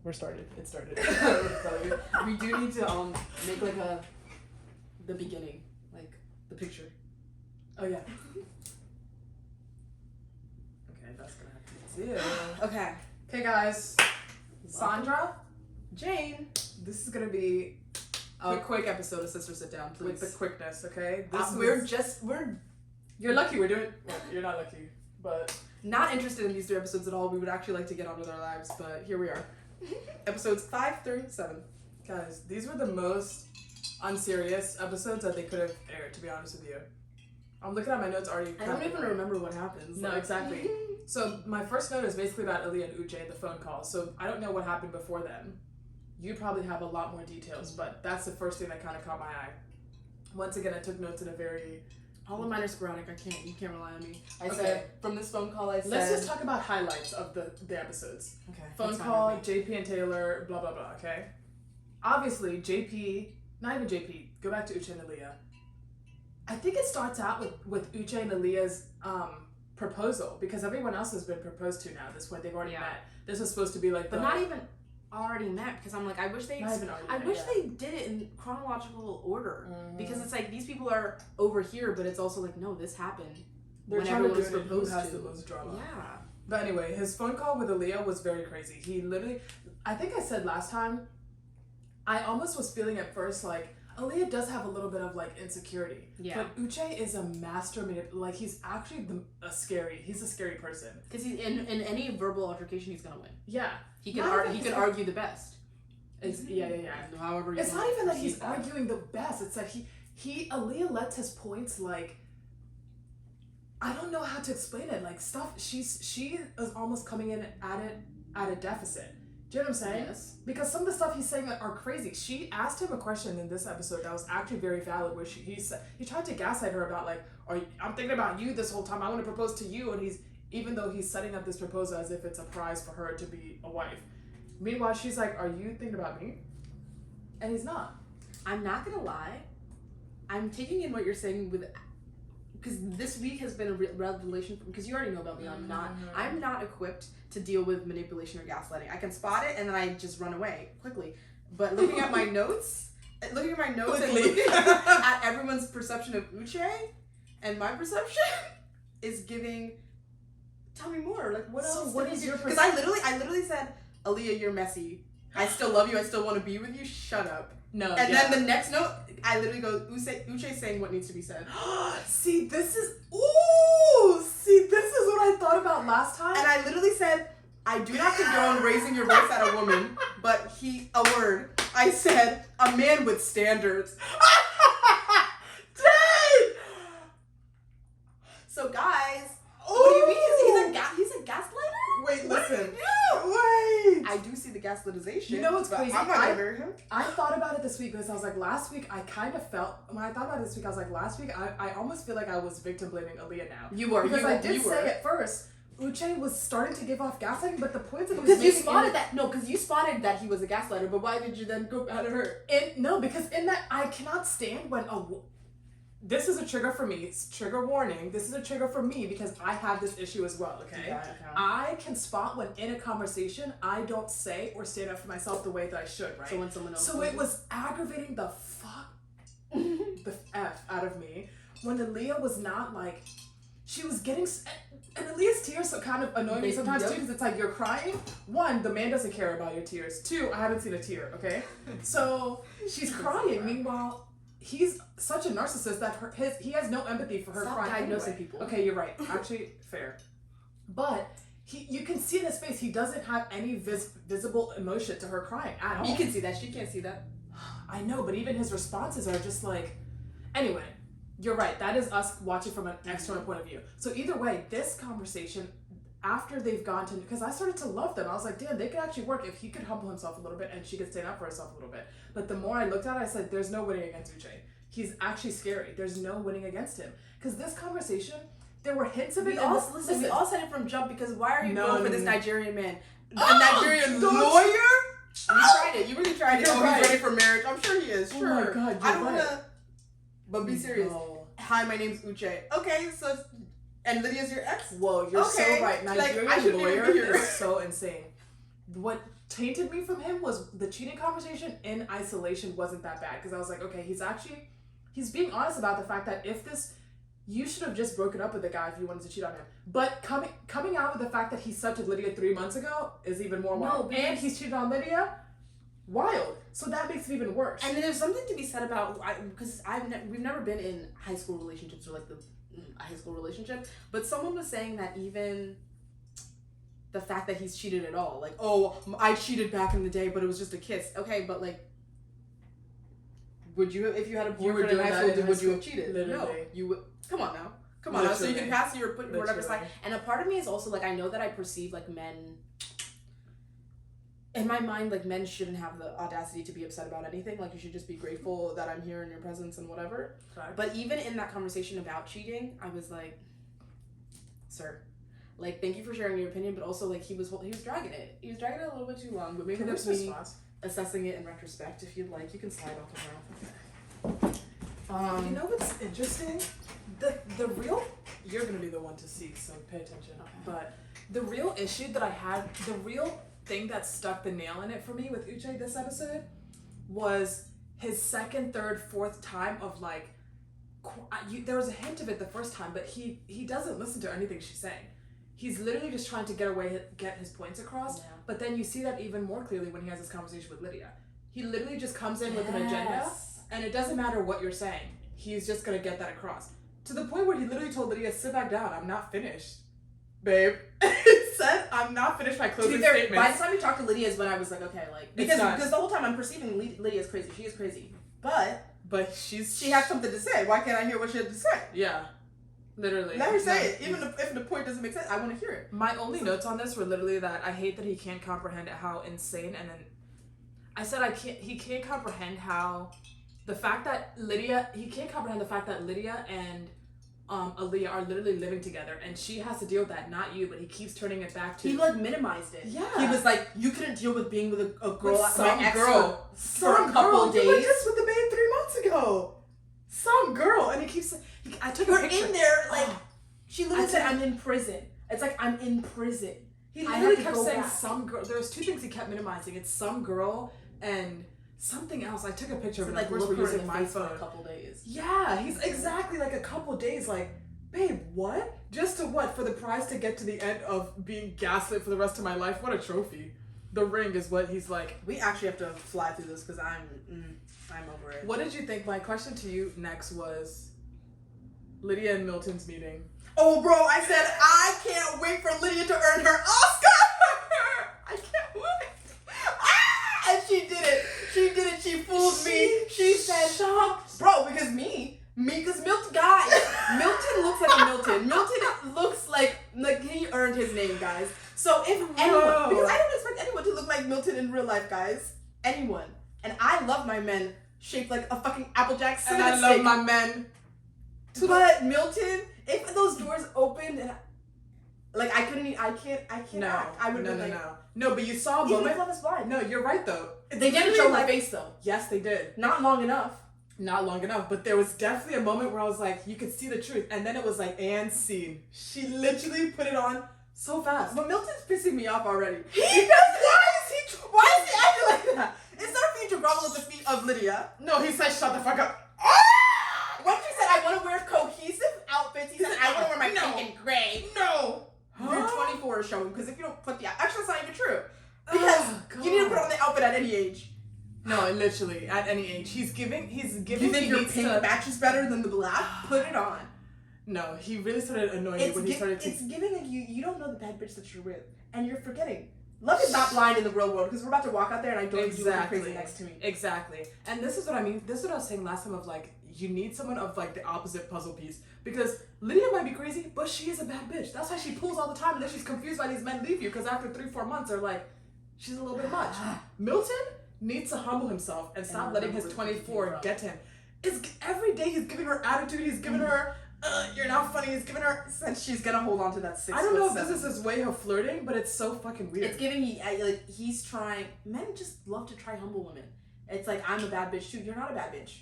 We're started. It started. We do need to make like the beginning, like the picture. Oh yeah. Okay, that's gonna have to be too. Okay. Okay, guys. Sandra, Jane. This is gonna be A quick episode of Sister Sit Down, please. with the quickness. Okay. we're You're lucky we're doing. Well, you're not lucky, but not interested in these 3 episodes at all. We would actually like to get on with our lives, but here we are. Episodes 5 through 7. guys, these were the most unserious episodes that they could have aired. To be honest with you, I'm looking at my notes already. I don't even remember what happens. No, exactly. So my first note is basically about Aaliyah and Uche and the phone call. So I don't know what happened before then. You probably have a lot more details, but that's the first thing that kind of caught my eye. Once again, I took notes in a very... All of mine are sporadic. You can't rely on me. I Okay. said, from this phone call, I said... Let's just talk about highlights of the episodes. Okay. Phone that's fine call, with me. JP and Taylor, blah, blah, blah, okay? Obviously, JP, not even JP, go back to Uche and Aaliyah. I think it starts out with Uche and Aaliyah's proposal, because everyone else has been proposed to now at this point. They've already met. This was supposed to be like But not even already met, because I'm like, I wish they... Not even already I met, wish yeah. they did it in chronological order. Mhm. Because it's like, these people are over here, but it's also like, no, this happened. They're when trying to everyone do was it in who proposed has to. the most drama. Yeah. But anyway, his phone call with Aaliyah was very crazy. He literally, I think I said last time, I almost was feeling at first like, Aaliyah does have a little bit of like insecurity. Yeah. But Uche is a master like he's actually he's a scary person. Because he's in any verbal altercation, he's gonna win. Yeah. He can Not even he can his- argue the best. Yeah. However, you It's not want even to that he's perceive that. arguing the best. It's that Aaliyah lets his points like, I don't know how to explain it. Like stuff, she is almost coming in at a deficit. Do you know what I'm saying? Yes. Because some of the stuff he's saying are crazy. She asked him a question in this episode that was actually very valid, where he tried to gaslight her about like, I'm thinking about you this whole time. I want to propose to you, and even though he's setting up this proposal as if it's a prize for her to be a wife. Meanwhile, she's like, are you thinking about me? And he's not. I'm not gonna lie. I'm taking in what you're saying because this week has been a revelation because you already know about me. I'm not equipped to deal with manipulation or gaslighting. I can spot it and then I just run away quickly. But looking at my notes, and looking at everyone's perception of Uche and my perception is giving. Tell me more. Like what else? What is your Because I literally said, Aaliyah, you're messy. I still love you. I still want to be with you. Shut up. No. And then the next note, I literally go, Uche saying what needs to be said. See, this is what I thought about last time. And I literally said, I do not condone raising your voice at a woman, but I said, a man with standards. Dang! So guys, what do you mean? He's a gaslighter? Wait, listen. Wait. I do see the gaslightization. You know what's but crazy? I'm not gonna marry him. I thought about it this week because I was like, last week I kind of felt, when I thought about it this week, I was like, last week I almost feel like I was victim blaming Aaliyah now. You were. Because I did you say were. at first, Uche was starting to give off gaslighting, but the points that he was Because you making spotted that. No, because you spotted that he was a gaslighter, but why did you then go at her? No, because in that, I cannot stand when this is a trigger for me. It's trigger warning. This is a trigger for me because I have this issue as well, okay? I can spot when in a conversation I don't say or stand up for myself the way that I should, right? So when someone else it was aggravating the F out of me when Aaliyah was not like, she was getting, and Aaliyah's tears kind of annoy me sometimes too because it's like you're crying. One, the man doesn't care about your tears. Two, I haven't seen a tear, okay? So she's crying. Meanwhile, he's such a narcissist that he has no empathy for her Stop crying. diagnosing anyway. people. Okay, you're right. Actually, fair. But you can see in his face he doesn't have any visible emotion to her crying at all. You can see that. She can't see that. I know, but even his responses are just like... Anyway, you're right. That is us watching from an external point of view. So either way, this conversation, after they've gone to... Because I started to love them. I was like, damn, they could actually work if he could humble himself a little bit and she could stand up for herself a little bit. But the more I looked at it, I said, there's no winning against Uche. He's actually scary. There's no winning against him. Because this conversation, there were hints of it. We all said it from jump because why are you going for this Nigerian man? A Nigerian don't lawyer? You tried it. You really tried it. You're He's right. ready for marriage. I'm sure he is. Oh Sure. my God, I don't you're want to... But be serious. No. Hi, my name's Uche. Okay, so... And Lydia's your ex? Whoa, you're Okay, so right. like, Nigerian I shouldn't even lawyer be here. is so insane. what tainted me from him was the cheating conversation in isolation wasn't that bad, because I was like, okay, he's being honest about the fact that you should have just broken up with the guy if you wanted to cheat on him. But coming out with the fact that he slept with Lydia 3 months ago is even more wild. No, and he's cheated on Lydia. Wild. So that makes it even worse. And then there's something to be said about, because we've never been in high school relationships or like the high school relationship, but someone was saying that even the fact that he's cheated at all, like, oh, I cheated back in the day, but it was just a kiss. Okay, but like, would you, if you had a boyfriend in high school, would you have cheated? Literally. No, you would. Come on now. Come on now. So you can pass your whatever side. And a part of me is also like, I know that I perceive like men. In my mind, like, men shouldn't have the audacity to be upset about anything. Like, you should just be grateful that I'm here in your presence and whatever. Correct. But even in that conversation about cheating, I was like, sir, like, thank you for sharing your opinion, but also, like, he was dragging it. He was dragging it a little bit too long, but maybe that's me assessing it in retrospect. If you'd like, you can slide off the ground. You know what's interesting? The real... You're going to be the one to see, so pay attention. Okay. But the real issue that I had, the real thing that stuck the nail in it for me with Uche this episode was his second, third, fourth time of like, there was a hint of it the first time, but he doesn't listen to anything she's saying. He's literally just trying to get his points across. Yeah. But then you see that even more clearly when he has this conversation with Lydia. He literally just comes in with an agenda, and it doesn't matter what you're saying. He's just gonna get that across. To the point where he literally told Lydia, sit back down, I'm not finished. Babe, it said I'm not finished my closing statements. By the time you talked to Lydia is when I was like, okay, like, because the whole time I'm perceiving Lydia is crazy. She is crazy. But she has something to say. Why can't I hear what she has to say? Yeah. Literally. Let her say it. Even if the point doesn't make sense, I want to hear it. My only notes on this were literally that I hate that he can't comprehend how insane, and then I said he can't comprehend how the fact that Lydia and Aaliyah are literally living together, and she has to deal with that, not you, but he keeps turning it back to... He, like, minimized it. Yeah. He was like, you couldn't deal with being with a girl, with some girl, for a couple days. You were just with the babe 3 months ago. Some girl. And he keeps... I took a picture. You're in there, like... She literally said, I'm in prison. It's like, I'm in prison. He literally kept saying some girl. There was two things he kept minimizing. It's some girl and... something else. I took a picture of it. Like, we're using my phone. For a couple days. Yeah, he's exactly like a couple days. Like, babe, what? Just to what? For the prize to get to the end of being gaslit for the rest of my life? What a trophy. The ring is what he's like. We actually have to fly through this because I'm over it. What did you think? My question to you next was Lydia and Milton's meeting. Oh, bro, I said I can't wait for Lydia to earn her Oscar. I can't wait. And she did it. She fooled me. She said, "Shocked, bro," because because Milton looks like a Milton. Milton looks like he earned his name, guys. So if anyone, because I don't expect anyone to look like Milton in real life, guys. Anyone. And I love my men shaped like a fucking Applejack cinnamon stick. And I love my men. But Milton, if those doors opened and I can't act. I would No, but you saw a moment. Even Love is Blind. No, you're right though. They didn't show her face though. Yes, they did. Not long enough. But there was definitely a moment where I was like, you could see the truth, and then it was like, and scene. She literally put it on so fast. But Milton's pissing me off already. Why is he acting like that? Instead of for you to grovel at the feet of Lydia. No, he said, shut the fuck up. When she said, I want to wear cohesive outfits, he said, I want to wear my pink and gray. No. You're 24 is showing, because if you don't put the... Actually, that's not even true. Because you need to put on the outfit at any age. No, literally, at any age. He's giving... You think your pink matches better than the black? Put it on. No, he really started annoying me when he started to... It's giving like you don't know the bad bitch that you're with. And you're forgetting. Love is not blind in the real world, because we're about to walk out there and I don't do anything crazy next to me. Exactly. And this is what I mean. This is what I was saying last time of like, you need someone of like the opposite puzzle piece. Because Lydia might be crazy, but she is a bad bitch. That's why she pulls all the time, and then she's confused why these men leave you, because after 3-4 months they're like, she's a little bit much. Milton needs to humble himself and stop letting his 24 get to him. Every day he's giving her attitude, he's giving her, you're not funny, he's giving her, and she's gonna hold on to that 6 I don't know if this is his way of flirting, but it's so fucking weird. It's giving me, like, he's trying, men just love to try humble women. It's like, I'm a bad bitch too. You're not a bad bitch.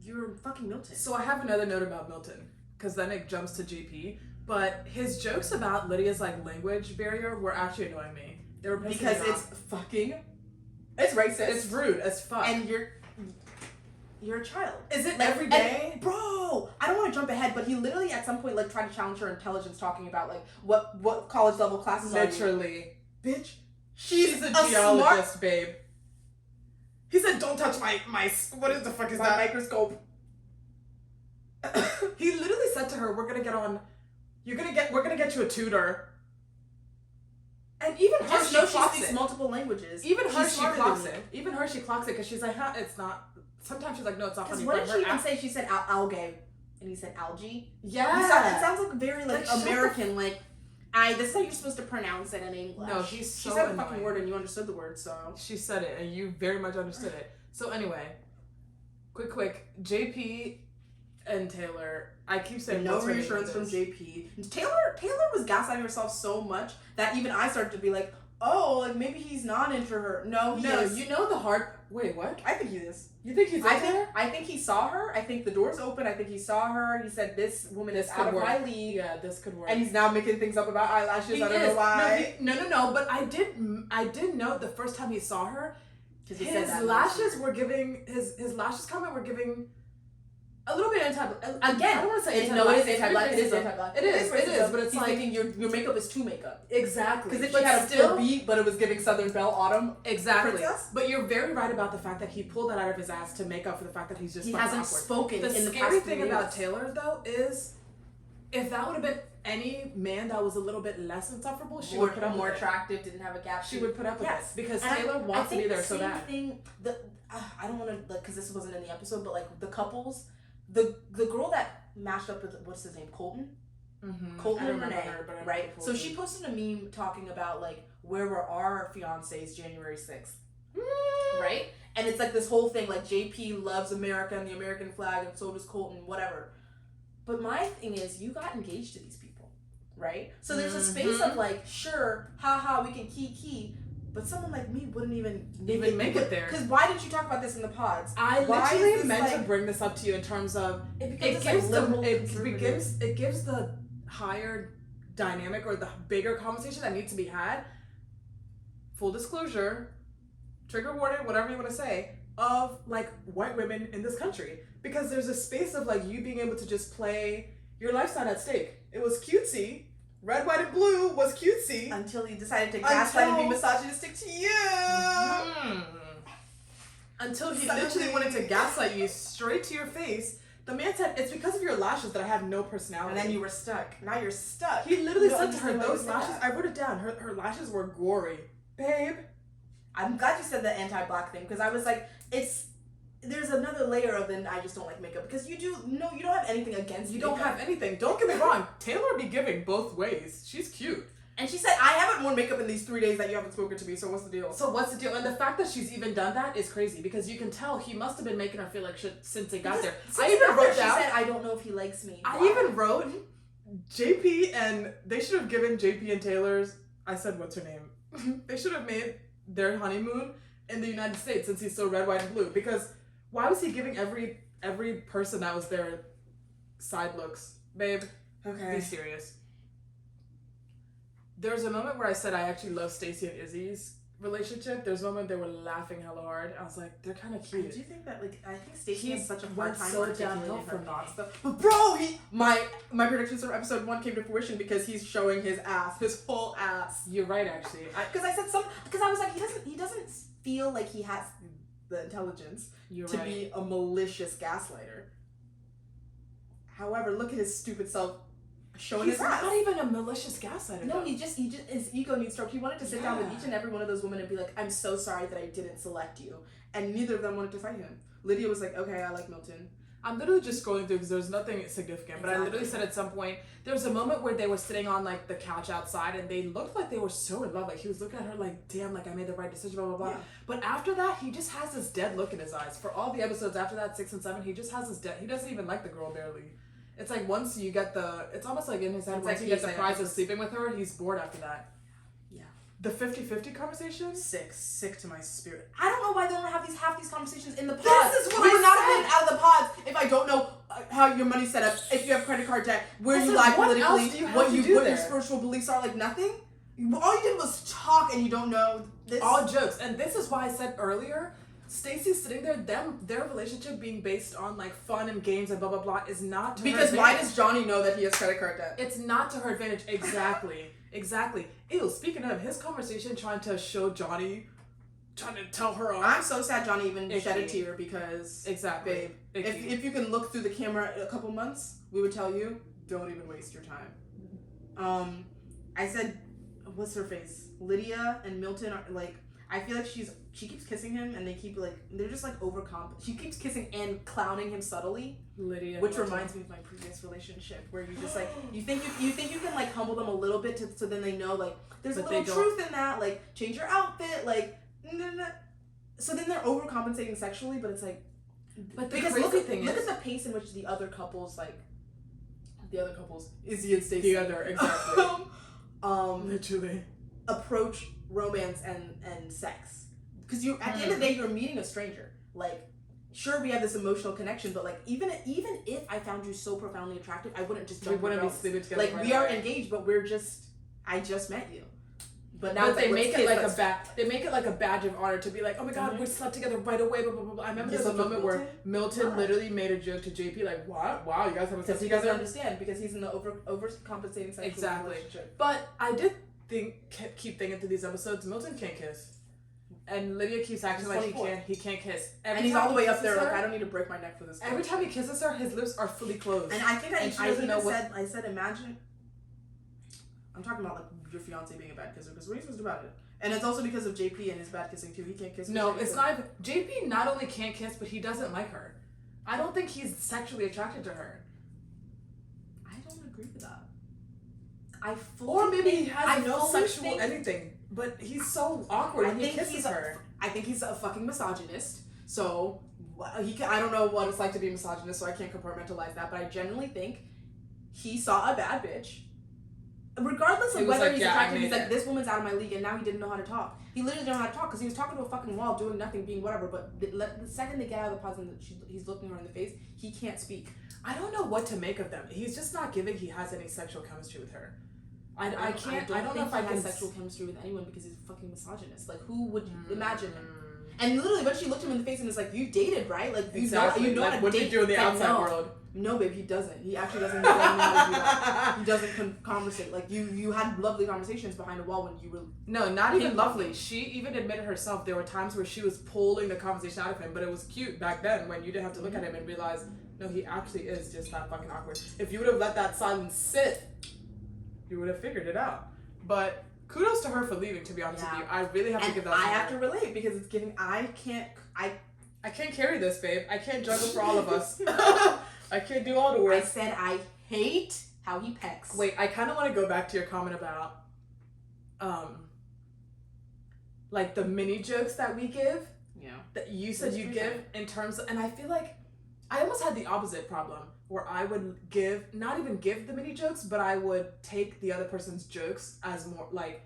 You're fucking Milton. So I have another note about Milton, because then it jumps to JP, but his jokes about Lydia's like language barrier were actually annoying me. They were pissing because me it's off. fucking, it's racist. It's rude as fuck. And you're a child. Is it Like, every day? and, bro, I don't want to jump ahead, but he literally at some point like tried to challenge her intelligence, talking about like what college level classes are you? Literally. Bitch, She's a smart geologist, babe. He said, "Don't touch my what is the fuck is my that?" microscope. He literally said to her, "We're gonna get you a tutor." And even her, Just she know she clocks speaks it. multiple languages. Even her, She's she smarter clocks than it. me. Even her, she clocks it because she's like, "Huh, it's not." Sometimes she's like, "No, it's not Because funny." what But did her she even act- say? She said algae, and he said algae. Yeah. It sounds like very like Like, shut the American. Like, this is how you're supposed to pronounce it in English. No, he's so She said a annoying. fucking word, and you understood the word. So She said it, and you very much understood it. So anyway, quick, JP and Taylor. I keep saying no what's her name reassurance in from this? JP. Taylor was gaslighting herself so much that even I started to be like, oh, like maybe he's not into her. No, he No, is. you know the hard. Wait, what? I think he is. You think he's in there? I think he saw her. I think the door's open. I think he saw her. He said, "This woman This is could out of work. my league," Yeah, this could work. and he's now making things up about eyelashes. He I don't is. know why. No. But I did note the first time he saw her, Because he said his that lashes were giving his lashes comment were giving a little bit anti. Again, I don't want to say no, it is anti-black. anti-black. It is anti-black. It is, racism. but it's He's like- thinking your makeup is too makeup. Exactly. Because if But she had a still- full beat, but it was giving Southern Belle Autumn. Exactly. Princess? But you're very right about the fact that he pulled that out of his ass to make up for the fact that he's just He fucking hasn't awkward. spoken The in the scary past thing 3 about years. Taylor though is, if that would have been any man that was a little bit less insufferable, she would put up more with it. attractive, didn't have a gap. She would put up with Yes. it because And Taylor wants to be there so the same bad. thing. I don't want to like because this wasn't in the episode, but like the couples, the girl that matched up with what's his name, Colton. Mm-hmm. Colton and Renee, her, but I right? remember So Colton. she posted a meme talking about like where were our fiancés January 6th, right? And it's like this whole thing like JP loves America and the American flag, and so does Colton, whatever. But my thing is, you got engaged to these people, right? So there's a space of like, sure, haha, we can key, but someone like me wouldn't even make it there. Because why didn't you talk about this in the pods? I Why is literally this, meant to like- bring this up to you in terms of It it gives liberal the conservative. it gives the higher dynamic or the bigger conversation that needs to be had. Full disclosure, trigger warning, whatever you want to say, of like white women in this country, because there's a space of like you being able to just play your lifestyle at stake. It was cutesy. Red, white, and blue was cutesy. Until he decided to gaslight and be misogynistic to you. Mhm. Until he literally Suddenly. wanted to gaslight you straight to your face. The man said, "It's because of your lashes that I have no personality." And then you were stuck. Now you're stuck. He literally You don't said to her, understand why you "Those said lashes." that. I wrote it down. Her lashes were gory, babe. I'm glad you said the anti-black thing because I was like, there's another layer of then I just don't like makeup because you don't have anything against You don't makeup. have anything. Don't get me wrong. Taylor be giving both ways. She's cute. And she said, I haven't worn makeup in these 3 days that you haven't spoken to me, so what's the deal? So what's the deal? And the fact that she's even done that is crazy because you can tell he must have been making her feel like shit since they got there. I even wrote She down. said, I don't know if he likes me. I Why? even wrote JP, and they should have given JP and Taylor's. I said, what's her name? They should have made their honeymoon in the United States since he's so red, white, and blue. Because why was he giving every person that was there side looks, babe? Okay. Be serious. There's a moment where I said I actually love Stacey and Izzy's relationship. There's a moment they were laughing hella hard. I was like, they're kind of I cute. do think that I think Stacey He has such a hard went time so articulating downhill her from thoughts that. though. But bro, my predictions from episode 1 came to fruition because he's showing his whole ass. You're right, actually. Because I said because I was like he doesn't feel like he has the intelligence You're to right. be a malicious gaslighter. However, look at his stupid self showing He's his ass. not even a malicious gaslighter. No, though. he just his ego needs stroked. He wanted to sit down with Yeah. each and every one of those women and be like, I'm so sorry that I didn't select you. And neither of them wanted to fight him. Lydia was like, okay, I like Milton. I'm literally just scrolling through because there's nothing significant. But I literally Exactly. said at some point there was a moment where they were sitting on like the couch outside and they looked like they were so in love. Like he was looking at her like, damn, like I made the right decision, blah blah blah. Yeah. But after that, he just has this dead look in his eyes. For all the episodes after that, 6 and 7, he just has this dead. He doesn't even like the girl barely. It's like once you get it's almost like in his head, It's once like you get he's the like- prize of sleeping with her, he's bored after that. Yeah. The 50-50 conversation? Sick to my spirit. I don't know why they don't have half these conversations in the pods. This is what we I would not said. have been out of the pods if I don't know how your money's set up, if you have credit card debt, where I you said, lie what politically, else do you have what to you do what your there? spiritual beliefs are, like nothing. All you did was talk talk and you don't know this. All jokes. And this is why I said earlier, Stacey's sitting there, their relationship being based on like fun and games and blah blah blah is not to because her why advantage. does Johnny know that he has credit card debt? It's not to her advantage. Exactly. Ew, speaking of his conversation trying to show Johnny, trying to tell her off. I'm so sad Johnny even Icky. shed a tear because Exactly. babe, Icky. if you can look through the camera in a couple months, we would tell you, don't even waste your time. I said, what's her face? Lydia and Milton are like, I feel like she keeps kissing him and they keep like, they're just like she keeps kissing and clowning him subtly, Lydia, which reminds me of my previous relationship where you just like, you think you can like humble them a little bit so then they know like, there's But a little they don't. truth in that, like change your outfit, like, nah. So then they're overcompensating sexually, but it's like, But the because crazy thing look is, at the pace in which the other couples, Izzy and Stacey, the other, exactly. Literally. approach romance and sex. Because you at the end of the day, you're meeting a stranger. Like, sure, we have this emotional connection, but like, even if I found you so profoundly attractive, I wouldn't just We jump wouldn't be your rails. sleeping together. Like, right we are away. engaged, but I just met you. But now But it's they like, make let's it kiss, like let's- a they make it like a badge of honor to be like, oh my god, we slept together right away, blah blah blah blah. I remember You there's a slept with moment where Milton Why? literally made a joke to JP like, what? Wow, you guys haven't slept Because he doesn't together. understand, because he's in the overcompensating sexual Exactly. relationship. But I did keep thinking through these episodes, Milton can't kiss, and Lydia keeps acting He's like 24. he can't kiss. And he's time all the he way up there, kisses like, her- I don't need to break my neck for this. Every time he kisses her, his lips are fully closed. And I think And she I doesn't even know what- said, I said, imagine. I'm talking about like your fiance being a bad kisser, because what are you supposed to do about it? And it's also because of JP and his bad kissing too. He can't kiss. No, with it's Shayna. not even. JP not only can't kiss, but he doesn't like her. I don't think he's sexually attracted to her. I don't agree with that. I fully Or maybe he think- has I no fully sexual think- anything, but he's so awkward I when he think kisses he's her. I think he's a fucking misogynist. So I don't know what it's like to be a misogynist, so I can't compartmentalize that. But I genuinely think he saw a bad bitch. Regardless He of was whether like, he's "Yeah, I attractive, he's made like, it." this woman's out of my league, and now he didn't know how to talk. He literally didn't know how to talk because he was talking to a fucking wall, doing nothing, being whatever. But the second they get out of the pause and he's looking her in the face, he can't speak. I don't know what to make of them. He's just not giving he has any sexual chemistry with her. I don't know if I think he can has sexual chemistry with anyone because he's a fucking misogynist. Like, who would you imagine him? And literally, when she looked him in the face and was like, "You dated, right? Like, you Exactly. know, you know Like, how to what do date." you do in the Like, outside no. world? No, babe, he doesn't. He actually doesn't know how to do that. He doesn't conversate. Like, you had lovely conversations behind a wall when you were. No, not even Ping-pong. lovely. She even admitted herself there were times where she was pulling the conversation out of him, but it was cute back then when you didn't have to look at him and realize, no, he actually is just that fucking awkward. If you would have let that silence sit, you would have figured it out. But kudos to her for leaving, to be honest with you. I really have to And give that I to have her. to relate because it's giving. I can't carry this, babe. I can't juggle for all of us. I can't do all the I work. said I hate how he pecks. Wait, I kind of want to go back to your comment about, like the mini jokes that we give. Yeah. That you said That's you true. give in terms of, and I feel like I almost had the opposite problem where I would not even give the mini jokes, but I would take the other person's jokes as more like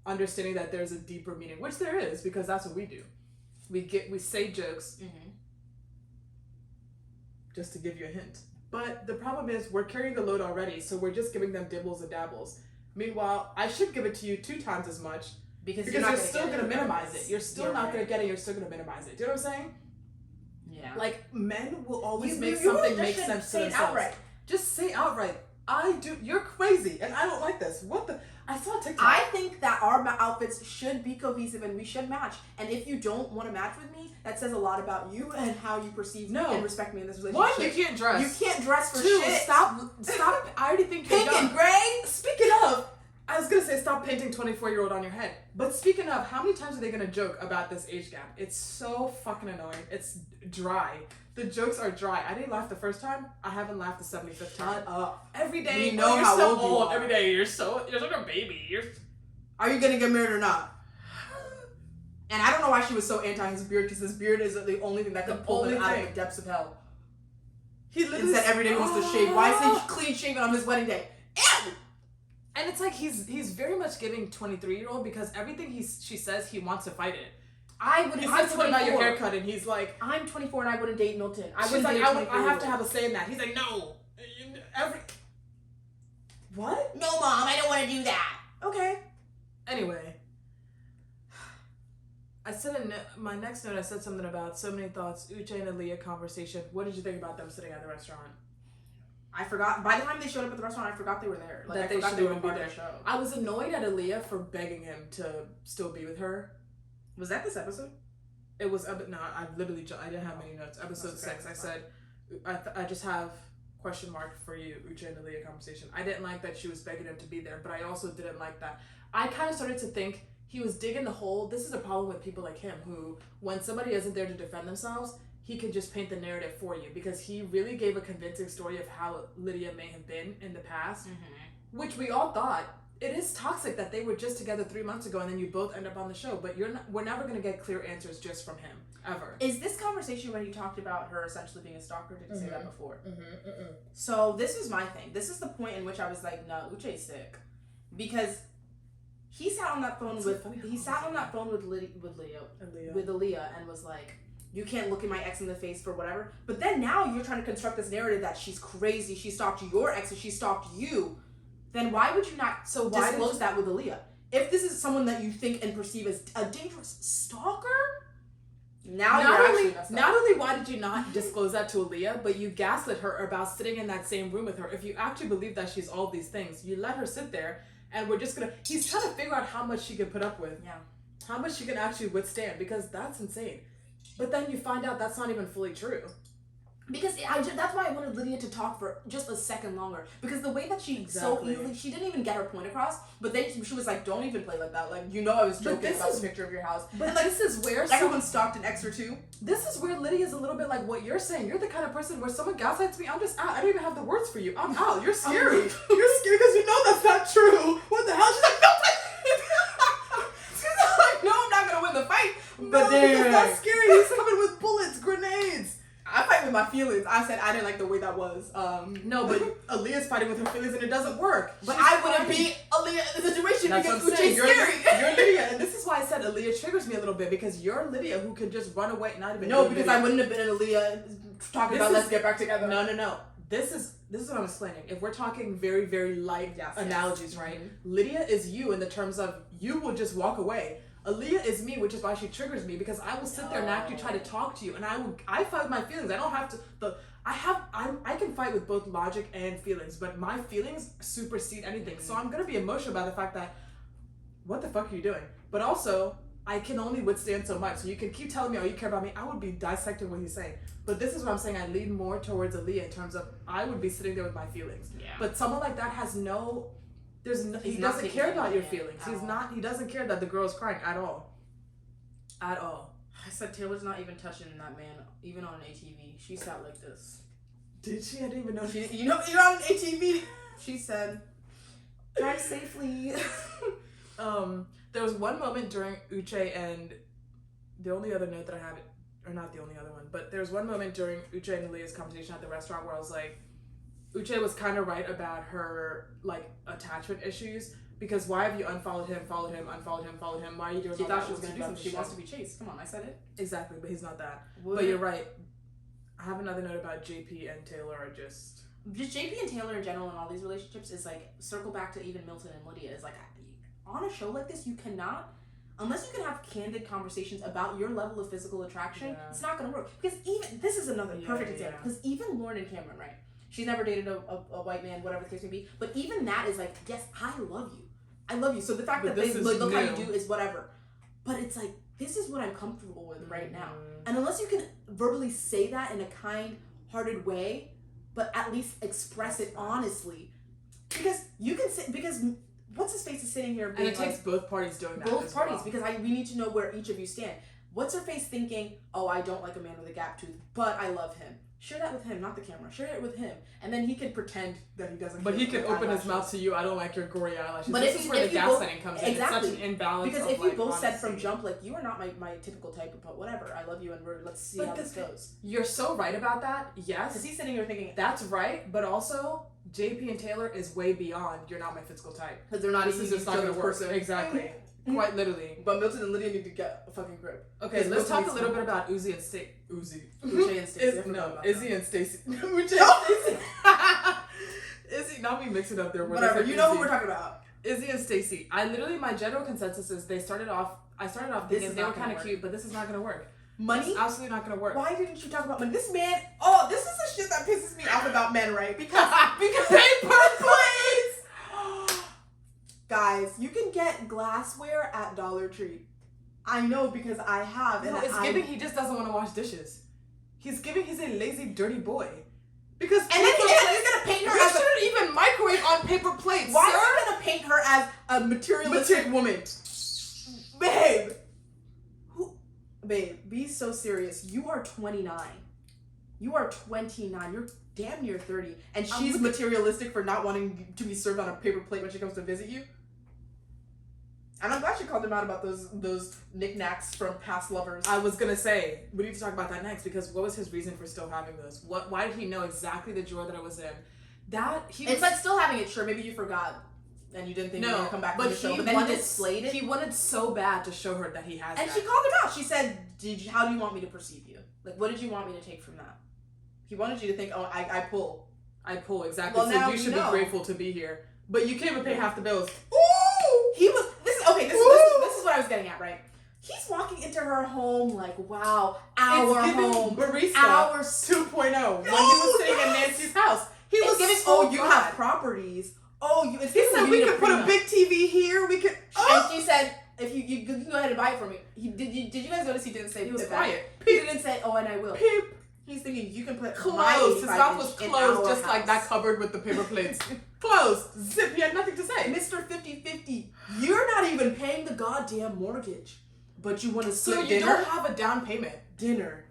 understanding that there's a deeper meaning, which there is because that's what we do. We say jokes just to give you a hint. But the problem is we're carrying the load already, so we're just giving them dibbles and dabbles. Meanwhile, I should give it to you 2 times as much because you're still going to minimize it. You're still not going to get it. You're still going to minimize it. Do you know what I'm saying? Yeah. Like, men will always make you something just make should sense to say it themselves. outright. Just say outright, I do, you're crazy, and I don't like this. What the? I saw a TikTok. I think that our outfits should be cohesive and we should match. And if you don't want to match with me, that says a lot about you and how you perceive me and respect me in this relationship. 1, you can't dress. You can't dress for 2, shit. stop. I already think you're Pink dumb. and gray. Speaking of, I was gonna say stop painting 24-year-old on your head. But speaking of, how many times are they gonna joke about this age gap? It's so fucking annoying. It's dry. The jokes are dry. I didn't laugh the first time. I haven't laughed the 75th time. Shut up. Every day, We know you're how so old you are. Every day, you're such a baby. Are you gonna get married or not? And I don't know why she was so anti his beard because his beard is the only thing that could The pull him only out thing. of the depths of hell. He And literally said every day he wants to shave. Why is he clean shaven on his wedding day? Ew! And it's like he's very much giving 23-year-old because everything she says he wants to fight it. I would. He I'm says something about your 24. haircut and he's like, I'm 24 and I wouldn't date Milton. she's wouldn't like, date a I have to 24-year-old. have a say in that. He's like, no. What? No, mom, I don't want to do that. Okay. Anyway, I said in my next note, I said something about so many thoughts, Uche and Aaliyah conversation. What did you think about them sitting at the restaurant? I forgot. By the time they showed up at the restaurant, I forgot they were there. Like, That I they forgot should they were even part be of there. the show. I was annoyed at Aaliyah for begging him to still be with her. Was that this episode? It was, no, I literally, I didn't have many notes. Episode That's okay, 6, I that's said, I just have question mark for you, Uche and Aaliyah conversation. I didn't like that she was begging him to be there, but I also didn't like that. I kind of started to think he was digging the hole. This is a problem with people like him who, when somebody isn't there to defend themselves, he could just paint the narrative for you because he really gave a convincing story of how Lydia may have been in the past, which we all thought. It is toxic that they were just together 3 months ago and then you both end up on the show, but we're never going to get clear answers just from him, ever. Is this conversation when you talked about her essentially being a stalker? Did you say that before? So this was my thing. This is the point in which I was like, no, Uche's sick. Because he sat on that phone with Aaliyah and was like, you can't look at my ex in the face for whatever. But then now you're trying to construct this narrative that she's crazy, she stalked your ex and she stalked you. Then why would you not disclose that with Aaliyah? If this is someone that you think and perceive as a dangerous stalker, now you're actually messed up. Not only why did you not disclose that to Aaliyah, but you gaslit her about sitting in that same room with her. If you actually believe that she's all these things, you let her sit there and he's trying to figure out how much she can put up with. Yeah. How much she can actually withstand, because that's insane. But then you find out that's not even fully true. Because that's why I wanted Lydia to talk for just a second longer. Because the way that she so easily, she didn't even get her point across. But then she was like, "Don't even play like that. Like, you know, I was joking about the picture of your house." But like, this is where everyone stalked an ex or two. This is where Lydia's a little bit like what you're saying. You're the kind of person where someone gaslights me, I'm just out. I don't even have the words for you. I'm out. You're scary. You're scary because you know that's not true. What the hell? She's like, no. She's like, no, I'm not gonna win the fight. But because that's scary. He's coming with bullets, grenades. I fight with my feelings. I said I didn't like the way that was. No, but Aaliyah's fighting with her feelings and it doesn't work. But I wouldn't be Aaliyah in the situation because Uche's scary. You're Lydia, and this is why I said Aaliyah triggers me a little bit, because you're Lydia who could just run away, not even. No, because Lydia. I wouldn't have been Aaliyah talking about let's get back together. No. This is what I'm explaining. If we're talking very, very light analogies, right? Lydia is you in the terms of you will just walk away. Aaliyah is me, which is why she triggers me, because I will sit there and actually try to talk to you, and I fight with my feelings. I don't have to. I can fight with both logic and feelings, but my feelings supersede anything. So I'm gonna be emotional about the fact that, what the fuck are you doing? But also, I can only withstand so much. So you can keep telling me, oh, you care about me. I would be dissecting what he's saying. But this is what I'm saying. I lean more towards Aaliyah in terms of I would be sitting there with my feelings. Yeah. But someone like that has no. He doesn't care about your feelings. He doesn't care that the girl's crying at all. At all. I said Taylor's not even touching that man, even on an ATV. She sat like this. Did she? I didn't even know. You're on an ATV. She said, drive safely. There was one moment during Uche and the only other note that I have, or not the only other one, but there was one moment during Uche and Aaliyah's conversation at the restaurant where I was like, Uche was kind of right about her, like, attachment issues, because why have you unfollowed him, followed him? Why are you doing all that? She thought she was going to do something. She wants to be chased. Come on, I said it. Exactly, but he's not that. But you're right. I have another note about JP and Taylor are just JP and Taylor in general in all these relationships is, like, circle back to even Milton and Lydia. Is like, on a show like this, you cannot, unless you can have candid conversations about your level of physical attraction, it's not going to work. Because even, this is another perfect example, because even Lauren and Cameron, right? She's never dated a white man, whatever the case may be. But even that is like, yes, I love you. I love you. So the fact that they look how you do is whatever. But it's like, this is what I'm comfortable with right now. And unless you can verbally say that in a kind-hearted way, but at least express it honestly. Because you can say, because what's his face is sitting here being, and it takes both parties doing that. Both parties, because we need to know where each of you stand. What's her face thinking, oh, I don't like a man with a gap tooth, but I love him. Share that with him, not the camera. Share it with him. And then he can pretend that he doesn't. But he can open his mouth to you, I don't like your gory eyelashes. But this is where the gaslighting comes in. Exactly. It's such an imbalance. Because if you both said from jump, like, you are not my typical type, but whatever, I love you and let's see how this goes. You're so right about that, yes. Because he's sitting here thinking, that's right, but also, JP and Taylor is way beyond, you're not my physical type. Because they're not this is just not going to work. Exactly. Quite literally. But Milton and Lydia need to get a fucking grip. Okay, let's talk a little bit about Uche and Stacey. Uche and Stacey. No, Izzy and Stacey. Uche and Stacey. Izzy, not me mixing up their words. Whatever, you know who we're talking about. Izzy and Stacey. My general consensus is I started off This thinking is they not were gonna kind of work. cute, but this is not gonna work. Money? It's absolutely not gonna work. Why didn't you talk about money? This man, this is the shit that pisses me off about men, right? Because Paper plates! Guys, you can get glassware at Dollar Tree. I know because I have. No, it's giving he just doesn't want to wash dishes. He's a lazy, dirty boy. Because And then you're gonna paint her you as a... shouldn't even microwave on paper plates, Why sir. are you gonna paint her as a materialistic woman? Babe! Babe, be so serious. You are 29. You are 29. You're damn near 30. And she's materialistic for not wanting to be served on a paper plate when she comes to visit you? And I'm glad she called him out about those knickknacks from past lovers. I was gonna say, we need to talk about that next, because what was his reason for still having those? Why did he know exactly the drawer that it was in? It's like still having it, sure, maybe you forgot. And you didn't think you were gonna come back from the show, but then he displayed it. He wanted so bad to show her that he has and that. she called him out. She said, how do you want me to perceive you? Like, what did you want me to take from that? He wanted you to think, oh, I pull. I pull, exactly. Well, so now you should be grateful to be here. But you can't even pay half the bills. Ooh! This is what I was getting at, right? He's walking into her home like, wow, our home. Barista Our 2.0 when he was sitting at Nancy's house. He was giving, so you glad. have properties. It's He giving said you we need could put a big TV here. We could. And she said, if you can go ahead and buy it for me. Did you guys notice he didn't say He was it quiet. He didn't say, oh, and I will. Peep. He's thinking you can put Closed. His mouth was in closed, our just like house. that cupboard with the paper plates. Closed. Zip. He had nothing to say. Mr. 50-50, you're not even paying the goddamn mortgage, but you want to So split you dinner? don't have a down payment. Dinner.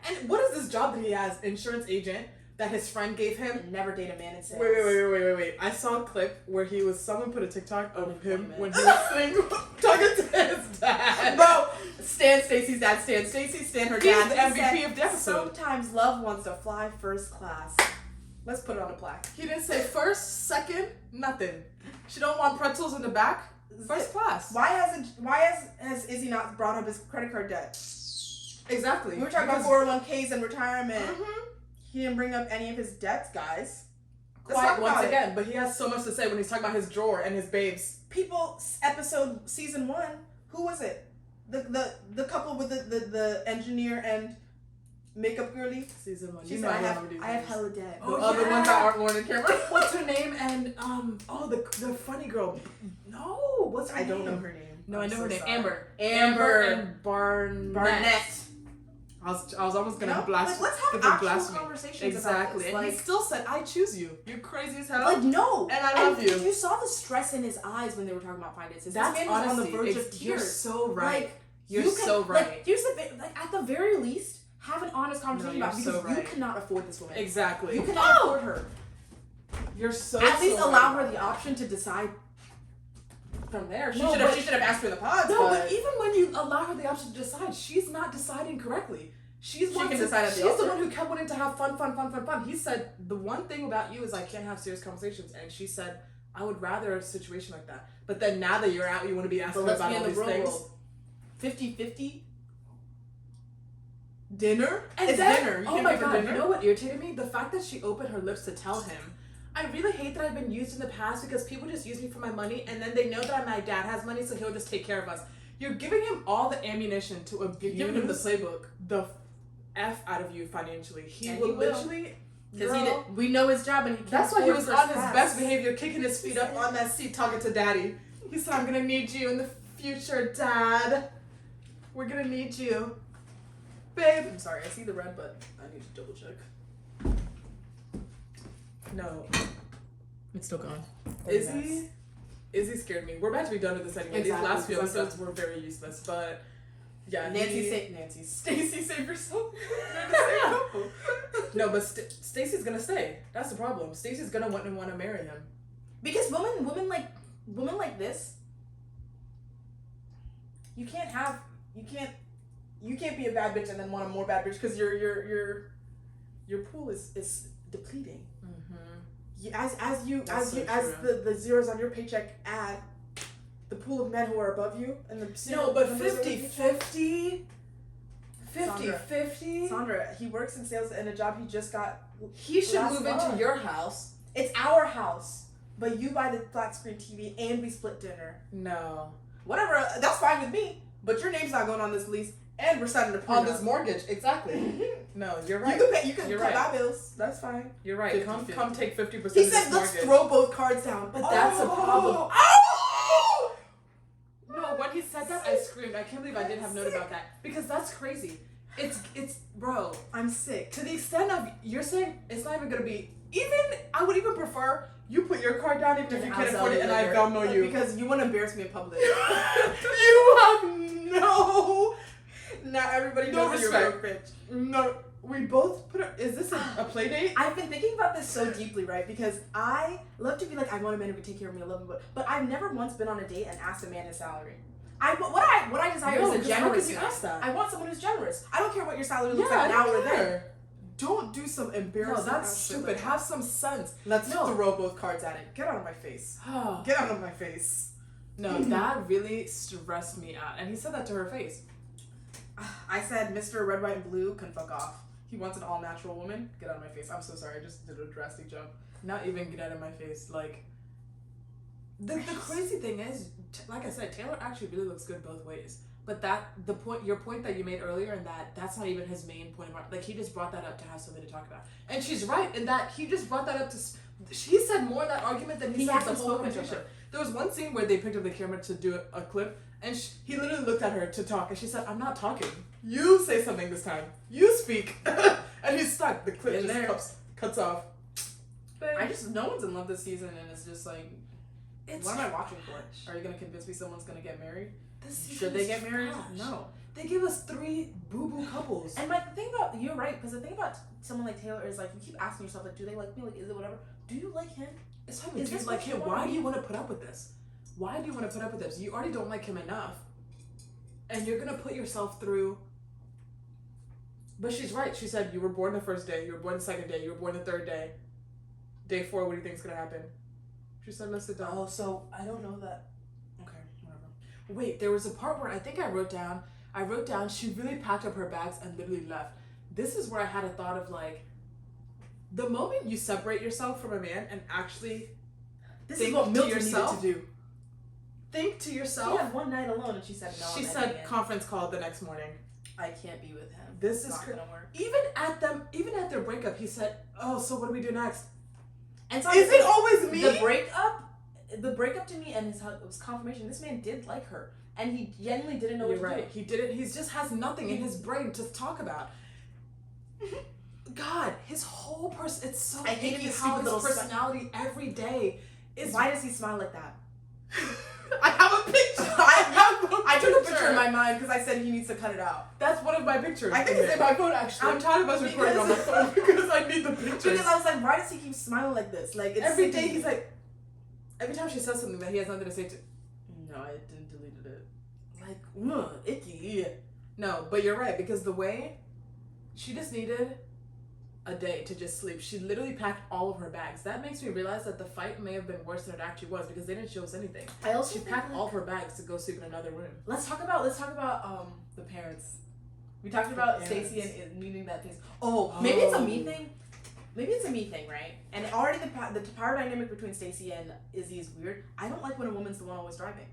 And what is this job that he has? Insurance agent that his friend gave him? Never date a man in sales. Wait. I saw a clip where someone put a TikTok of him when he was sitting talking to his dad. Bro, Stan Stacey's dad, Stan Stacey, Stan her He's dad. the MVP of the episode. Sometimes love wants to fly first class. Let's put it on a plaque. He didn't say first, second, nothing. She don't want pretzels in the back. First class. Why has Izzy not brought up his credit card debt? Exactly. We were talking about 401ks and retirement. Mm-hmm. He didn't bring up any of his debts, guys. Let's Quiet talk about once it. again, but he has so much to say when he's talking about his drawer and his babes. Season 1, who was it? The couple with the engineer and makeup girly? Season 1. She You said, know I remember have these hella debt. names. Oh, The ones that aren't on the camera. What's her name? And the funny girl. No, what's her I name? don't know her name. No, I know I'm her so name. sorry. Amber and Barnett. I was almost gonna Let's have give her actual blasphemy. conversations Exactly. about And this. he still said, I choose you. You're crazy as hell. Like, no. And I love you. You saw the stress in his eyes when they were talking about finances. That's this man was honestly, on the verge of tears. You're so right. Like, You're you can, so right. Like, here's the thing. Like, at the very least, have an honest conversation No, about it you're because so you right. cannot afford this woman. Exactly. You cannot afford her. You're so At least so allow right. her the option to decide from there. She No, should have asked for the pods. No, but even when you allow her the option to decide, she's not deciding correctly. She's the one who kept wanting to have fun. He said, the one thing about you is I can't have serious conversations. And she said, I would rather a situation like that. But then now that you're out, you want to be asking about all these things. 50-50? Dinner? And It's then, dinner. You oh can't my pay for God, dinner. you You know what irritated me? The fact that she opened her lips to tell him. I really hate that I've been used in the past because people just use me for my money and then they know that my dad has money so he'll just take care of us. You're giving him all the ammunition to abuse. You're giving him the playbook. The F out of you financially. He And will he will. literally. Because we know his job and he can't That's why he afford was first on his class. best behavior, kicking his feet up on that seat, talking to daddy. He said, I'm gonna need you in the future, Dad. We're gonna need you. Babe. I'm sorry, I see the red, but I need to double check. No. It's still gone. Izzy scared me. We're about to be done with this anyway. Exactly, These last few because I'm episodes were very useless, but yeah. Stacey, save yourself. No, but Stacey's gonna stay. That's the problem. Stacey's gonna want to marry him. Because women like this, you can't be a bad bitch and then want a more bad bitch because your pool is depleting. As the zeros on your paycheck add, the pool of men who are above you and the No, but numbers are 50-50. Sandra. 50-50. Sandra, he works in sales and a job he just got. He should last move month. into your house. It's our house. but you buy the flat screen TV and we split dinner. No. Whatever, that's fine with me. But your name's not going on this lease, and we're signing a prenup. On this mortgage, exactly. No, you're right. You can You're cut right. my bills. That's fine. You're right. 50-50. Come take 50% of He this said, let's mortgage. throw both cards down. But that's a problem. Oh! No, when he said that, I screamed. I can't believe I didn't have note about that. Because that's crazy. It's bro, I'm sick. to the extent of, you're saying it's not even gonna be, I would even prefer you put your card down even if you can't afford it and I don't know you. Because you want to embarrass me in public. You have no, Not everybody No knows that you're respect. broke bitch. no, we both is this a play date? I've been thinking about this so deeply, right? Because I love to be like, I want a man who can take care of me, I love him, but I've never once been on a date and asked a man his salary. What I desire No, is a 'cause generous how could you man. ask that? I want someone who's generous. I don't care what your salary looks Yeah, like I now don't or then. care. Don't do some embarrassing. No, that's ass shit stupid. like Have that. some sense. Let's No. throw both cards at it. Get out of my face. Get out of my face. No, that really stressed me out. And he said that to her face. I said, Mr. Red, White, and Blue can fuck off. He wants an all-natural woman. Get out of my face. I'm so sorry. I just did a drastic jump. Not even get out of my face. Like, the crazy thing is, like I said, Taylor actually really looks good both ways. But your point that you made earlier, and that's not even his main point. Like, he just brought that up to have something to talk about. And she's right in that he just brought that up to. He said more in that argument than he said the hasn't whole spoken to conversation. her. There was one scene where they picked up the camera to do a clip, and he literally looked at her to talk, and she said, "I'm not talking. You say something this time. You speak." And he's stuck. The clip In just there. cuts off. No one's in love this season, and it's just like, It's what am I watching trash. for? Are you gonna convince me someone's gonna get married? This season Should they is get married? trash. No. They gave us 3 boo-boo couples. And like the thing about you're right, because the thing about someone like Taylor is like you keep asking yourself like, do they like me? Like, is it whatever? Do you like him? It's like, Is do you this like what you him? want? Why do you want to put up with this? Why do you want to put up with this? You already don't like him enough. And you're going to put yourself through. But she's right. She said, you were born the first day, you were born the second day, you were born the third day. Day 4, what do you think's going to happen? She said, let's sit down. Oh, so I don't know that. Okay, whatever. Wait, there was a part where I think I wrote down, she really packed up her bags and literally left. This is where I had a thought of like, the moment you separate yourself from a man and actually This think is what to Milton yourself. needed to do. think to She yourself. had one night alone, and she said no. She I'm said ending it. conference call the next morning. I can't be with him. This It's is not gonna work. Even at their breakup, he said, "Oh, so what do we do next?" And so Is it always me? The breakup to me and it was confirmation. This man did like her, and he genuinely didn't know You're what to right. do. He didn't. He just has nothing in his brain to talk about. God, his whole person. It's so I hate icky his how stupid his little personality every day is. Why does he smile like that? I have a picture. I took a picture in my mind because I said he needs to cut it out. That's one of my pictures. I think in it's in there. my phone actually. I'm tired of us recording on my phone because I need the pictures. Because I was like, why does he keep smiling like this? Like it's Every day sickening. he's like, every time she says something that he has nothing to say to. No, I didn't delete it. Like, icky. No, but you're right, because the way she just needed a day to just sleep. She literally packed all of her bags. That makes me realize that the fight may have been worse than it actually was because they didn't show us anything. I also She think, packed like, all of her bags to go sleep in another room. Let's talk about the parents. We talked about The Stacey parents. and needing that face. Maybe it's a me thing. Maybe it's a me thing, right? And already the power dynamic between Stacey and Izzy is weird. I don't like when a woman's the one always driving.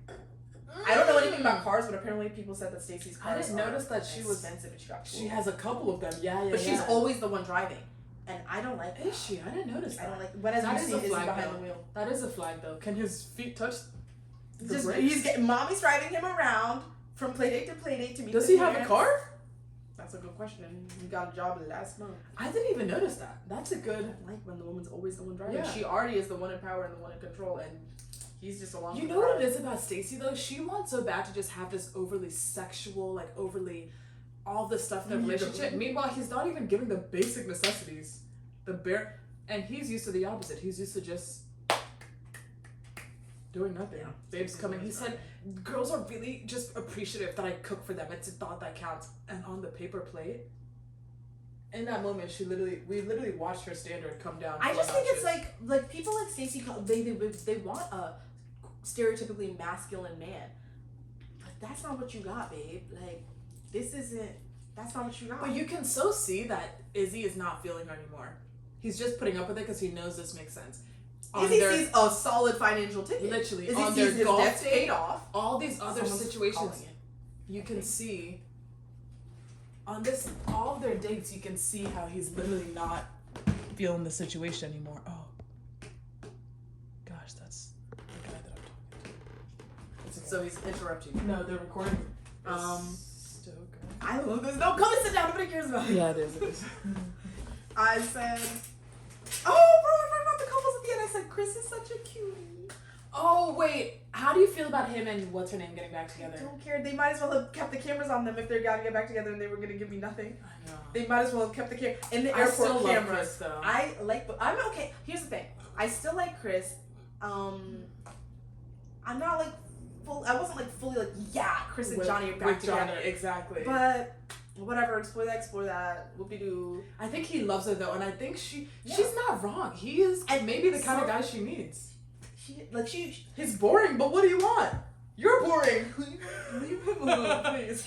I don't know anything about cars, but apparently people said that Stacey's I cars didn't notice that she was expensive and she got She has a couple of them. Yeah, but she's always the one driving, and I don't like. Is she? I didn't notice that. I don't like. When has That you is seen a Izzy flag, behind though. the wheel? That is a flag though. Can his feet touch the Just brakes? he's getting mommy's driving him around from playdate to playdate to meet. Does the he have a parents. car? That's a good question. He got a job last month. I didn't even notice that. That's a good. I like when the woman's always the one driving. Yeah. She already is the one in power and the one in control, and he's just along. You for the know what ride. it is about Stacey though? She wants so bad to just have this overly sexual, like overly all this stuff in their Yeah. relationship. Meanwhile, he's not even giving the basic necessities. The bare and he's used to the opposite. He's used to just doing nothing. Yeah. Babes coming. He said girls are really just appreciative that I cook for them. It's a thought that counts. And on the paper plate, in that moment, we literally watched her standard come down. I 4 just think it's notches. like people like Stacey. They want a stereotypically masculine man, but that's not what you got, babe. Like this isn't. That's not what you got. But you can so see that Izzy is not feeling her anymore. He's just putting up with it because he knows this makes sense. Izzy sees a solid financial ticket. Literally, Izzy on sees their his golf debts date, paid off. all these other Someone's situations, calling it. you can see on this all of their dates. You can see how he's literally not feeling the situation anymore. Oh, gosh, that's the guy that I'm talking to. So he's interrupting you. No, the recording. Still good. I love this. No, come and sit down. Nobody cares about it. Yeah, it is. It is. I said, oh, bro, I forgot about the couples at the end. I said, Chris is such a cutie. Oh wait, how do you feel about him and what's her name getting back I together? don't care. They might as well have kept the cameras on them if they're gonna get back together and they were gonna give me nothing. I know. They might as well have kept the camera in the I airport still love cameras. Chris, though. I like. I'm okay. Here's the thing. I still like Chris. I'm not like full. I wasn't like fully like Chris and Johnny are back together. Johnny, exactly. But whatever. Explore that. Whoopie doo. I think he loves her though, and I think she's Yeah. not wrong. He is, and maybe the kind of So- guy she needs. He's boring, but what do you want? You're boring. Leave him alone, please.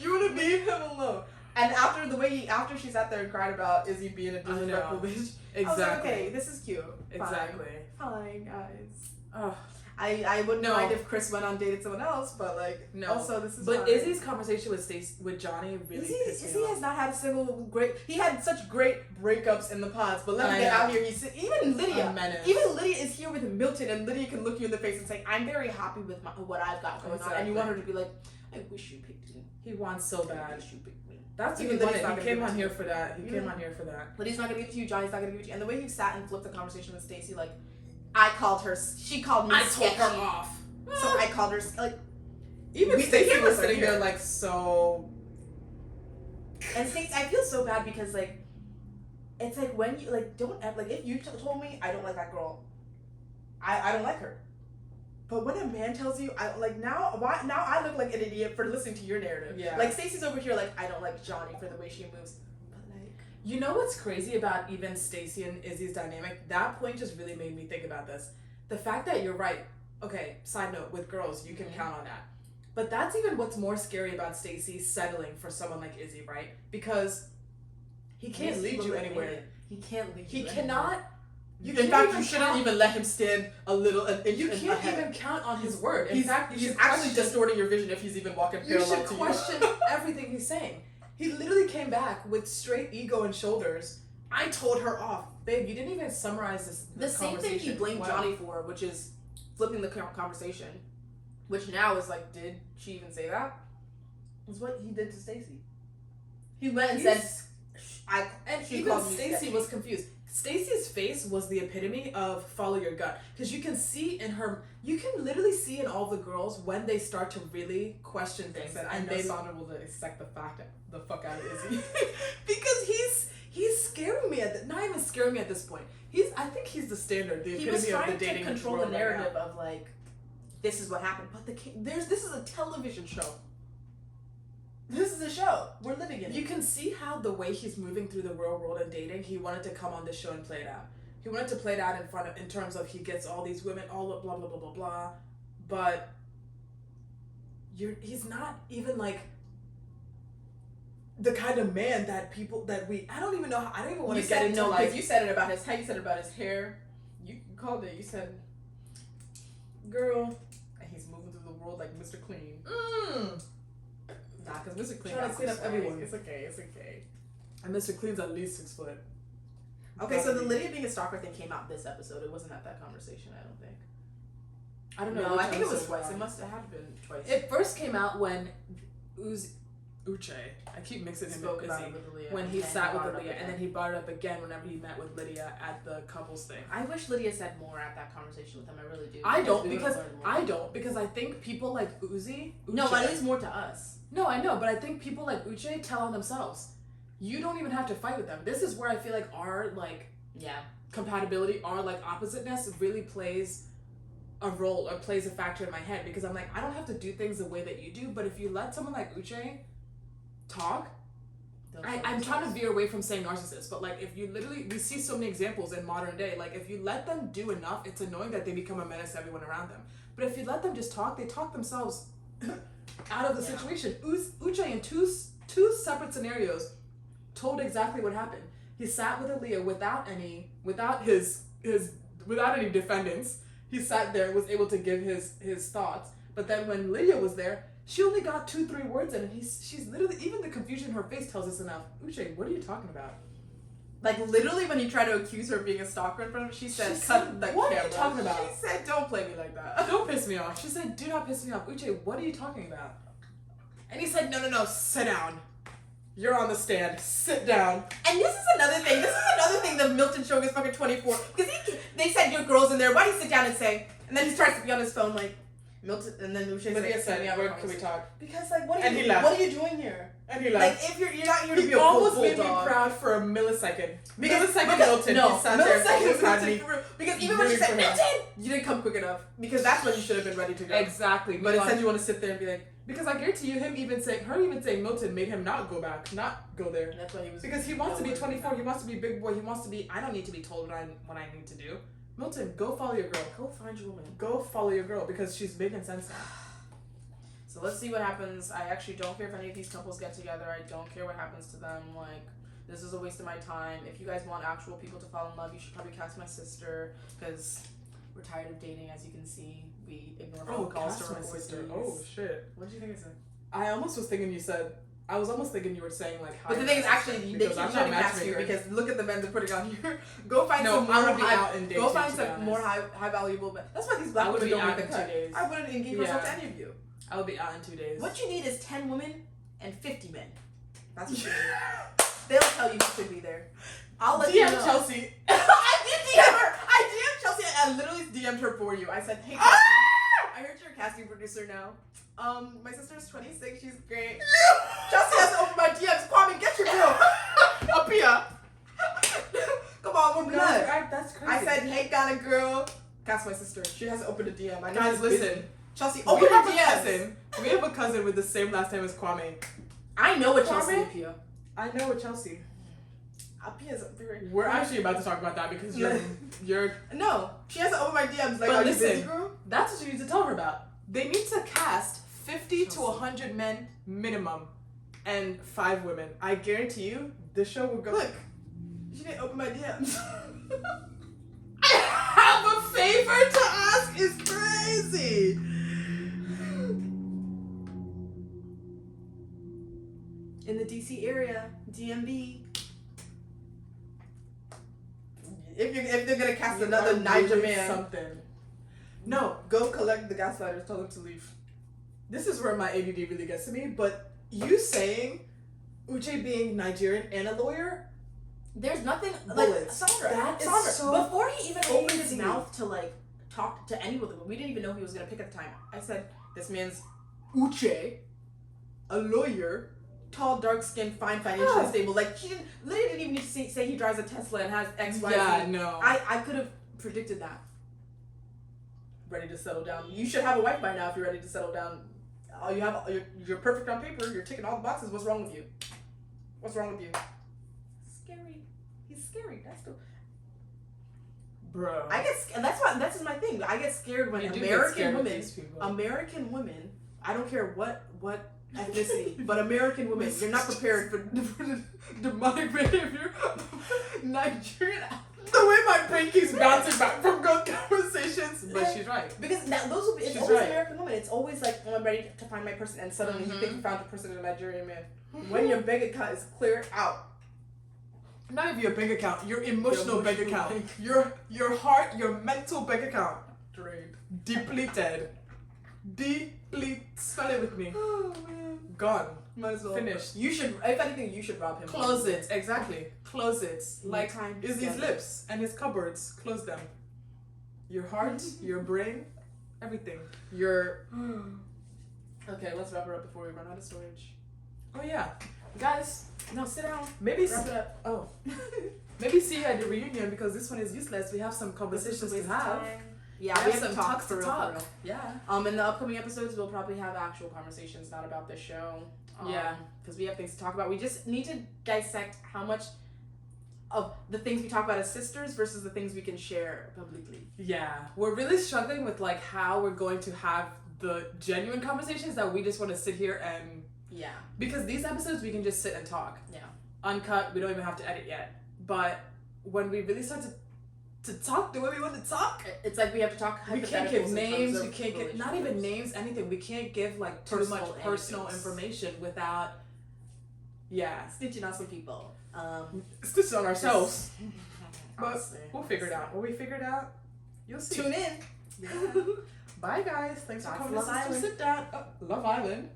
You want to leave him alone. And after she sat there and cried about Izzy being a disrespectful bitch, Exactly. I was like, okay, this is cute. Exactly. Fine, guys. Oh, I wouldn't No. mind if Chris went on dated someone else, but like, No. also this is but fine. Izzy's conversation with Johnny really pissed me Izzy off. has not had a single great. He had such great breakups in the past, but let I me get know. out here. Even Lydia, A menace. even Lydia is here with Milton, and Lydia can look you in the face and say, "I'm very happy with what I've got going on," and you want her to be like, "I wish you picked me. He wants so I bad. wish you picked me." That's what Even he Lydia's wanted. not He gonna came give it on to here you. for that. He Yeah. came on here for that. Lydia's not gonna give it to you. Johnny's not gonna give it to you. And the way you sat and flipped the conversation with Stacey, like, I called her. She called me. I told her sketchy. off. So I called her like. Even We- Stacey the was cameras are sitting here. there like so. And Stacey, I feel so bad because like, it's like when you like don't like if you told me I don't like that girl, I don't like her. But when a man tells you I like now I look like an idiot for listening to your narrative. Yeah. Like Stacey's over here like I don't like Johnny for the way she moves. But like You know what's crazy about even Stacey and Izzy's dynamic? That point just really made me think about this. The fact that you're right. Okay, side note, with girls, you can count on that. But that's even what's more scary about Stacey settling for someone like Izzy, right? Because he can't he's lead you living anywhere. it. He can't lead He you cannot. In can't fact, even you shouldn't count- even let him stand an inch You in can't ahead. even count on his word. In He's fact, you he's should actually question- distorting your vision if he's even walking You parallel should to question everything he's saying. He literally came back with straight ego and shoulders. I told her off. Babe, you didn't even summarize this The same thing he conversation. blamed Wow. Johnny for, which is flipping the conversation, which now is like, did she even say that? Is what he did to Stacey. He went and said, And she even called me Stacey sketchy. was confused. Stacey's face was the epitome of follow your gut. Because you can see in her, you can literally see in all the girls when they start to really question things. and they Sandra will dissect the fuck out of Izzy. because he's scaring me not even scaring me at this point. I think he's the standard, the He epitome was of the trying to dating control world the right now. narrative of like, this is what happened. But this is a television show. This is a show. We're living in it. You can see how the way he's moving through the real world and dating, he wanted to come on this show and play it out. He wanted to play it out in terms of he gets all these women, all of blah blah blah blah blah, but he's not even like the kind of man that I don't even know how, I don't even want You to get said into no, like because you said it about his hair. You said it about his hair. You called it. You said, "Girl," and he's moving through the world like Mr. Clean. Nah, because Mr. Clean Trying to got clean some up swag. everyone. It's okay. It's okay. and Mr. Clean's at least 6 foot. Okay, so the Lydia being a stalker thing came out this episode. It wasn't at that conversation, I don't think. I don't know. No, which I think it was episode twice. was. It must have been twice. It first came out when Uche, I keep mixing him spoke and about Izzy, it with Lydia. when he and sat brought with it up Lydia, and again. then he brought it up again whenever he met with Lydia at the couples thing. I wish Lydia said more at that conversation with him. I really do. I don't we would've because learned more. I think people like Uche. No, but it is more to us. No, I know, but I think people like Uche tell on themselves. You don't even have to fight with them. This is where I feel like our like Yeah. compatibility, our like oppositeness really plays a role or plays a factor in my head, because I'm like, I don't have to do things the way that you do, but if you let someone like Uche talk, I'm trying to veer away from saying narcissist, but like if you literally, we see so many examples in modern day, like if you let them do enough, it's annoying that they become a menace to everyone around them. But if you let them just talk, they talk themselves out of the situation. Uche in two separate scenarios told exactly what happened. He sat with Aaliyah without his without any defendants. He sat there and was able to give his thoughts. But then when Lydia was there, she only got 2-3 words in, and she's literally, even the confusion in her face tells us enough. Uche, what are you talking about? Like, literally, when he tried to accuse her of being a stalker in front of her, she said, cut the what camera. are you talking about? She said, don't play me like that. Don't piss me off. She said, do not piss me off. Uche, what are you talking about? And he said, no, sit down. You're on the stand. Sit down. And this is another thing. The Milton show is fucking 24. Because they said, your girl's in there. Why do you sit down and say? And then he tries to be on his phone, like, Milton, and then Uche Lydia said, said, where can we talk? Because, like, what are And you he laughed. What are you doing here? And he laughed. Like, if you're not here to be He a almost bulldog. made me proud for a millisecond. Because Milton, no, he sat there and almost had me. Because even when she rooting said, for him. Milton, you didn't come quick enough. Because that's when you should have been ready to go. Exactly. But instead you want to sit there and be like, because I guarantee you, her even saying Milton made him not go back, not go there. that's why he was. Because he wants to be 24, he wants to be big boy, he wants to be, I don't need to be told what I need to do. Milton, go follow your girl. Go find your woman. Go follow your girl because she's making sense now. So let's see what happens. I actually don't care if any of these couples get together. I don't care what happens to them. Like, this is a waste of my time. If you guys want actual people to fall in love, you should probably cast my sister because we're tired of dating, as you can see. We ignore phone calls to record these. Oh shit. What did you think I said? I almost was thinking I was almost thinking you were saying like But the thing is, actually, they keep trying to cast you because look at the men they're putting on here. Go find some more go find some more high valuable men. That's why these black women don't make the cut. I wouldn't engage myself to any of you. I will be out in 2 days. What you need is 10 women and 50 men. That's what you need. They'll tell you who should be there. I'll let you know. DM Chelsea. I did DM her. I DM'd Chelsea. I literally DM'd her for you. I said, hey, Chelsea, I heard you're a casting producer now. My sister's 26. She's great. Chelsea has to open my DMs. Kwame, get your girl. Up here. Come on, we're blood. That's crazy. I said, hey, got a girl. Cast my sister. She has to open a DM. I know guys, she's listen. busy. Chelsea, We open your have a DMs. cousin. We have a cousin with the same last name as Kwame. I know what Kwame? Chelsea Apia. I know with Chelsea. Apia's very. We're actually about to talk about that because you're. No, she has to open my DMs. Like, But are listen, you busy, girl? That's what you need to tell her about. They need to cast 50 to 100 men minimum, and 5 women. I guarantee you, the show will go. Look, she didn't open my DMs. I have a favor to ask. Is crazy. In the DC area, DMV. If they're gonna cast another Niger man, something. No, go collect the gaslighters. Tell them to leave. this is where my ADD really gets to me. But you saying Uche being Nigerian and a lawyer, There's nothing bullets. like Sandra. That is Sandra, so before he even opened his crazy. mouth to like talk to any of them, we didn't even know who he was gonna pick at the time. I said, "This man's Uche, a lawyer, tall, dark skinned, fine, financially stable." Like she literally didn't even need to say he drives a Tesla and has X, Y, Z. Yeah, no. I could have predicted that. Ready to settle down. You should have a wife by now if you're ready to settle down. You're perfect on paper. You're ticking all the boxes. What's wrong with you? What's wrong with you? Scary. He's scary. That's the. Bro. I get. That's my thing. I get scared when You do get American scared of women. these people. American women. I don't care what ethnicity, but American women. You're not prepared for the demonic behavior of Nigerian. The way my brain keeps bouncing back from good conversations, but she's right. Because those will be. It's She's always right. American women. It's always like, oh, I'm ready to find my person, and suddenly you think you found your person in a Nigerian man. When your bank account is cleared out. Not even your bank account, your emotional bank emotional account, bank. your heart, your mental bank account, Drained. depleted, spell it with me, Oh man. gone, Might as well. finished. You should. If anything, you should rob him. Close it, exactly. Close it. Like time is his together. lips and his cupboards. Close them. Your heart, your brain, everything. Your Okay, let's wrap it up before we run out of storage. oh yeah, guys. No, sit down. Maybe Wrap it up. oh maybe see you at the reunion because this one is useless. We have some conversations to have. Yeah, We we have have some to talk talks for to real, talk. for real. Yeah. In the upcoming episodes, we'll probably have actual conversations, not about this show. Yeah. Because we have things to talk about. We just need to dissect how much of the things we talk about as sisters versus the things we can share publicly. Yeah, we're really struggling with like how we're going to have the genuine conversations that we just want to sit here and Yeah. because these episodes we can just sit and talk. Yeah. Uncut, we don't even have to edit yet. But when we really start to to talk the way we want to talk. It's like we have to talk. We can't give hypotheticals in names. terms We of can't give not even relationships. names. Anything. We can't give like too Personal much personal anecdotes. information without. Yeah, Snitching on some people. stitch on ourselves. But Honestly, we'll figure it out. When we figure it out, you'll see. Tune in. Yeah. Bye guys. Thanks for That's coming Love to Sister Island. Sit Down. Love Island.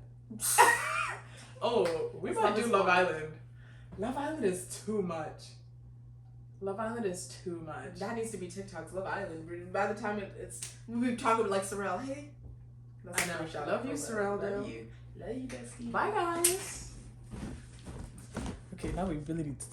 Oh, we As might long do as Love fun. Island. Love Island is too much. Love Island is too much. That needs to be TikTok's Love Island. By the time it's we talk about like Sorrel. Hey, I know. a first shout Love out you, for Sorrel, Love though. you. Love you, bestie. Bye guys. Okay, now we really need to